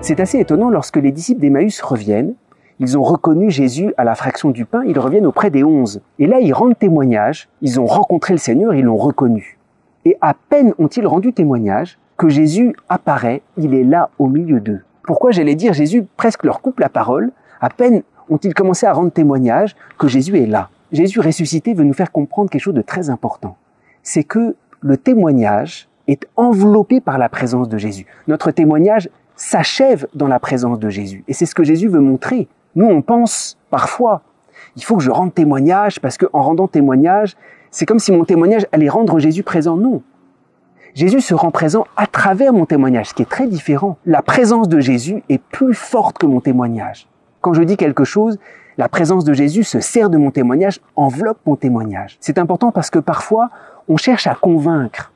C'est assez étonnant, lorsque les disciples d'Emmaüs reviennent, ils ont reconnu Jésus à la fraction du pain, ils reviennent auprès des 11. Et là, ils rendent témoignage, ils ont rencontré le Seigneur, ils l'ont reconnu. Et à peine ont-ils rendu témoignage que Jésus apparaît, il est là au milieu d'eux. Pourquoi j'allais dire Jésus presque leur coupe la parole? À peine ont-ils commencé à rendre témoignage que Jésus est là. Jésus ressuscité veut nous faire comprendre quelque chose de très important. C'est que le témoignage est enveloppé par la présence de Jésus. Notre témoignage s'achève dans la présence de Jésus. Et c'est ce que Jésus veut montrer. Nous, on pense parfois, il faut que je rende témoignage, parce qu'en rendant témoignage, c'est comme si mon témoignage allait rendre Jésus présent. Non. Jésus se rend présent à travers mon témoignage, ce qui est très différent. La présence de Jésus est plus forte que mon témoignage. Quand je dis quelque chose, la présence de Jésus se sert de mon témoignage, enveloppe mon témoignage. C'est important parce que parfois, on cherche à convaincre.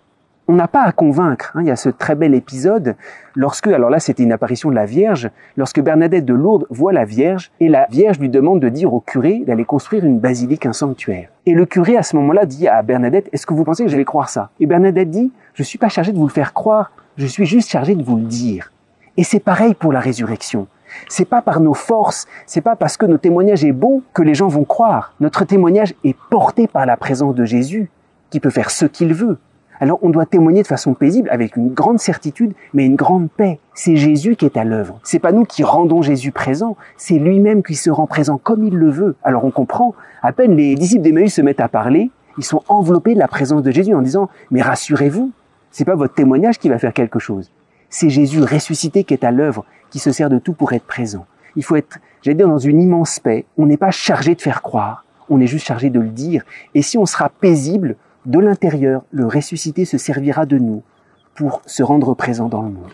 On n'a pas à convaincre. Il y a ce très bel épisode lorsque, alors là c'était une apparition de la Vierge, lorsque Bernadette de Lourdes voit la Vierge et la Vierge lui demande de dire au curé d'aller construire une basilique, un sanctuaire. Et le curé à ce moment-là dit à Bernadette, est-ce que vous pensez que je vais croire ça? Et Bernadette dit, je suis pas chargé de vous le faire croire, je suis juste chargé de vous le dire. Et c'est pareil pour la résurrection. C'est pas par nos forces, c'est pas parce que notre témoignage est beau que les gens vont croire. Notre témoignage est porté par la présence de Jésus, qui peut faire ce qu'il veut. Alors on doit témoigner de façon paisible, avec une grande certitude, mais une grande paix. C'est Jésus qui est à l'œuvre. C'est pas nous qui rendons Jésus présent, c'est lui-même qui se rend présent comme il le veut. Alors on comprend, à peine les disciples d'Emmaüs se mettent à parler, ils sont enveloppés de la présence de Jésus en disant « Mais rassurez-vous, c'est pas votre témoignage qui va faire quelque chose. C'est Jésus ressuscité qui est à l'œuvre, qui se sert de tout pour être présent. » Il faut être, j'allais dire, dans une immense paix. On n'est pas chargé de faire croire, on est juste chargé de le dire. Et si on sera paisible, de l'intérieur, le ressuscité se servira de nous pour se rendre présent dans le monde.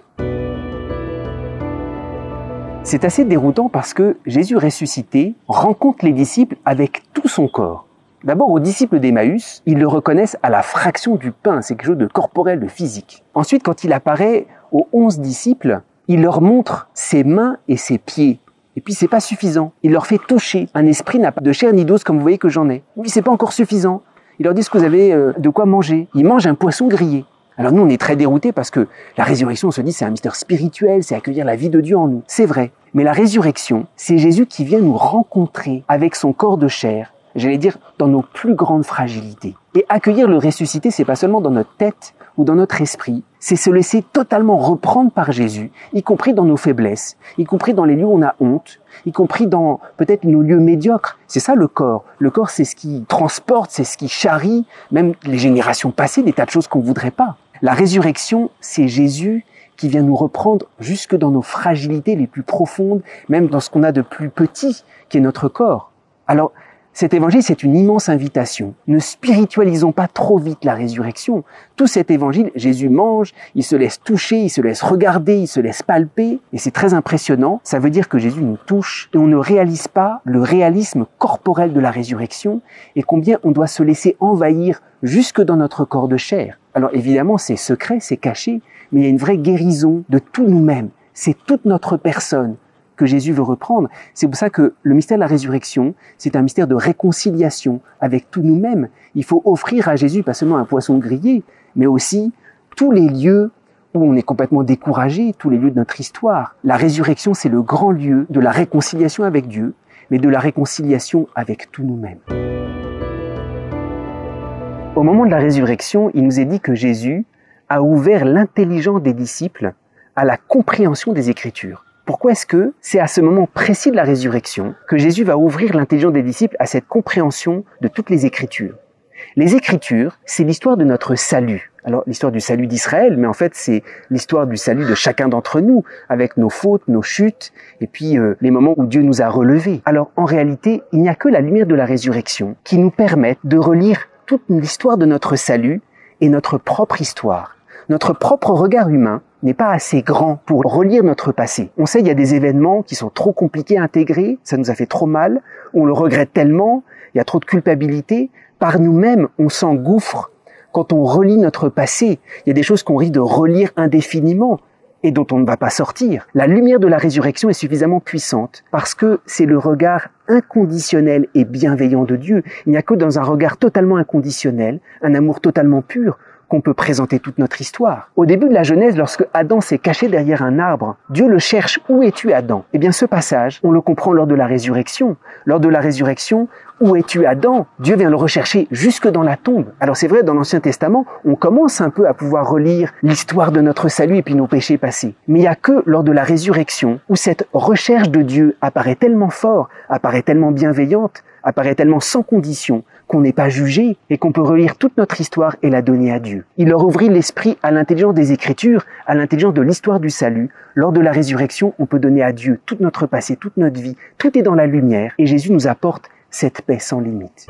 C'est assez déroutant parce que Jésus ressuscité rencontre les disciples avec tout son corps. D'abord, aux disciples d'Emmaüs, ils le reconnaissent à la fraction du pain, c'est quelque chose de corporel, de physique. Ensuite, quand il apparaît aux 11 disciples, il leur montre ses mains et ses pieds. Et puis, c'est pas suffisant. Il leur fait toucher. Un esprit n'a pas de chair ni d'os comme vous voyez que j'en ai. Oui, c'est pas encore suffisant. Il leur dit que vous avez de quoi manger. Ils mangent un poisson grillé. Alors nous, on est très déroutés parce que la résurrection, on se dit, c'est un mystère spirituel, c'est accueillir la vie de Dieu en nous. C'est vrai. Mais la résurrection, c'est Jésus qui vient nous rencontrer avec son corps de chair, j'allais dire, dans nos plus grandes fragilités. Et accueillir le ressuscité, c'est pas seulement dans notre tête ou dans notre esprit, c'est se laisser totalement reprendre par Jésus, y compris dans nos faiblesses, y compris dans les lieux où on a honte, y compris dans peut-être nos lieux médiocres. C'est ça le corps. Le corps, c'est ce qui transporte, c'est ce qui charrie, même les générations passées, des tas de choses qu'on ne voudrait pas. La résurrection, c'est Jésus qui vient nous reprendre jusque dans nos fragilités les plus profondes, même dans ce qu'on a de plus petit, qui est notre corps. Alors, cet évangile, c'est une immense invitation. Ne spiritualisons pas trop vite la résurrection. Tout cet évangile, Jésus mange, il se laisse toucher, il se laisse regarder, il se laisse palper. Et c'est très impressionnant. Ça veut dire que Jésus nous touche et on ne réalise pas le réalisme corporel de la résurrection et combien on doit se laisser envahir jusque dans notre corps de chair. Alors évidemment, c'est secret, c'est caché, mais il y a une vraie guérison de tout nous-mêmes. C'est toute notre personne que Jésus veut reprendre. C'est pour ça que le mystère de la résurrection, c'est un mystère de réconciliation avec tout nous-mêmes. Il faut offrir à Jésus pas seulement un poisson grillé, mais aussi tous les lieux où on est complètement découragé, tous les lieux de notre histoire. La résurrection, c'est le grand lieu de la réconciliation avec Dieu, mais de la réconciliation avec tout nous-mêmes. Au moment de la résurrection, il nous est dit que Jésus a ouvert l'intelligence des disciples à la compréhension des Écritures. Pourquoi est-ce que c'est à ce moment précis de la résurrection que Jésus va ouvrir l'intelligence des disciples à cette compréhension de toutes les Écritures? Les Écritures, c'est l'histoire de notre salut. Alors, l'histoire du salut d'Israël, mais en fait, c'est l'histoire du salut de chacun d'entre nous, avec nos fautes, nos chutes, et puis les moments où Dieu nous a relevés. Alors, en réalité, il n'y a que la lumière de la résurrection qui nous permet de relire toute l'histoire de notre salut et notre propre histoire. Notre propre regard humain n'est pas assez grand pour relire notre passé. On sait qu'il y a des événements qui sont trop compliqués à intégrer, ça nous a fait trop mal, on le regrette tellement, il y a trop de culpabilité. Par nous-mêmes, on s'engouffre quand on relit notre passé. Il y a des choses qu'on risque de relire indéfiniment et dont on ne va pas sortir. La lumière de la résurrection est suffisamment puissante parce que c'est le regard inconditionnel et bienveillant de Dieu. Il n'y a que dans un regard totalement inconditionnel, un amour totalement pur, qu'on peut présenter toute notre histoire. Au début de la Genèse, lorsque Adam s'est caché derrière un arbre, Dieu le cherche. Où es-tu, Adam? Eh bien, ce passage, on le comprend lors de la résurrection. Lors de la résurrection, où es-tu, Adam? Dieu vient le rechercher jusque dans la tombe. Alors c'est vrai, dans l'Ancien Testament, on commence un peu à pouvoir relire l'histoire de notre salut et puis nos péchés passés. Mais il n'y a que lors de la résurrection où cette recherche de Dieu apparaît tellement fort, apparaît tellement bienveillante, apparaît tellement sans condition, qu'on n'est pas jugé et qu'on peut relire toute notre histoire et la donner à Dieu. Il leur ouvrit l'esprit à l'intelligence des Écritures, à l'intelligence de l'histoire du salut. Lors de la résurrection, on peut donner à Dieu tout notre passé, toute notre vie. Tout est dans la lumière et Jésus nous apporte cette paix sans limite.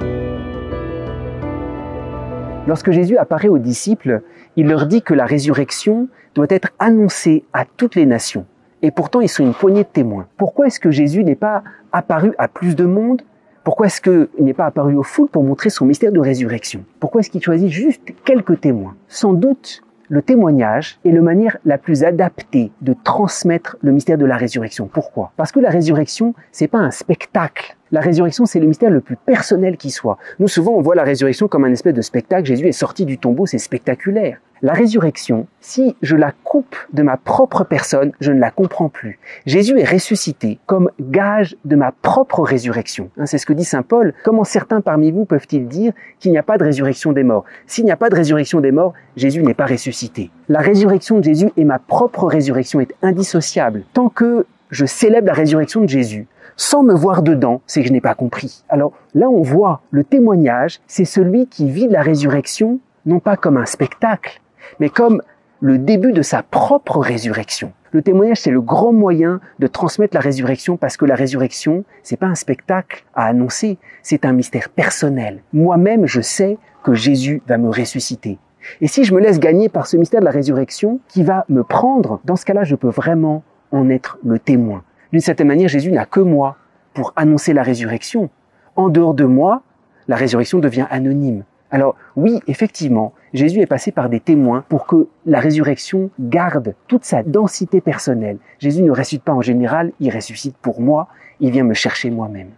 Lorsque Jésus apparaît aux disciples, il leur dit que la résurrection doit être annoncée à toutes les nations. Et pourtant, ils sont une poignée de témoins. Pourquoi est-ce que Jésus n'est pas apparu à plus de monde ? Pourquoi est-ce qu'il n'est pas apparu aux foules pour montrer son mystère de résurrection? Pourquoi est-ce qu'il choisit juste quelques témoins? Sans doute, le témoignage est la manière la plus adaptée de transmettre le mystère de la résurrection. Pourquoi? Parce que la résurrection, c'est pas un spectacle. La résurrection, c'est le mystère le plus personnel qui soit. Nous, souvent, on voit la résurrection comme un espèce de spectacle. Jésus est sorti du tombeau, c'est spectaculaire. La résurrection, si je la coupe de ma propre personne, je ne la comprends plus. Jésus est ressuscité comme gage de ma propre résurrection. C'est ce que dit saint Paul. Comment certains parmi vous peuvent-ils dire qu'il n'y a pas de résurrection des morts? S'il n'y a pas de résurrection des morts, Jésus n'est pas ressuscité. La résurrection de Jésus et ma propre résurrection est indissociable. Tant que je célèbre la résurrection de Jésus, sans me voir dedans, c'est que je n'ai pas compris. Alors là, on voit le témoignage, c'est celui qui vit la résurrection, non pas comme un spectacle, mais comme le début de sa propre résurrection. Le témoignage, c'est le grand moyen de transmettre la résurrection parce que la résurrection, c'est pas un spectacle à annoncer, c'est un mystère personnel. Moi-même, je sais que Jésus va me ressusciter. Et si je me laisse gagner par ce mystère de la résurrection qui va me prendre, dans ce cas-là, je peux vraiment en être le témoin. D'une certaine manière, Jésus n'a que moi pour annoncer la résurrection. En dehors de moi, la résurrection devient anonyme. Alors oui, effectivement, Jésus est passé par des témoins pour que la résurrection garde toute sa densité personnelle. Jésus ne ressuscite pas en général, il ressuscite pour moi, il vient me chercher moi-même.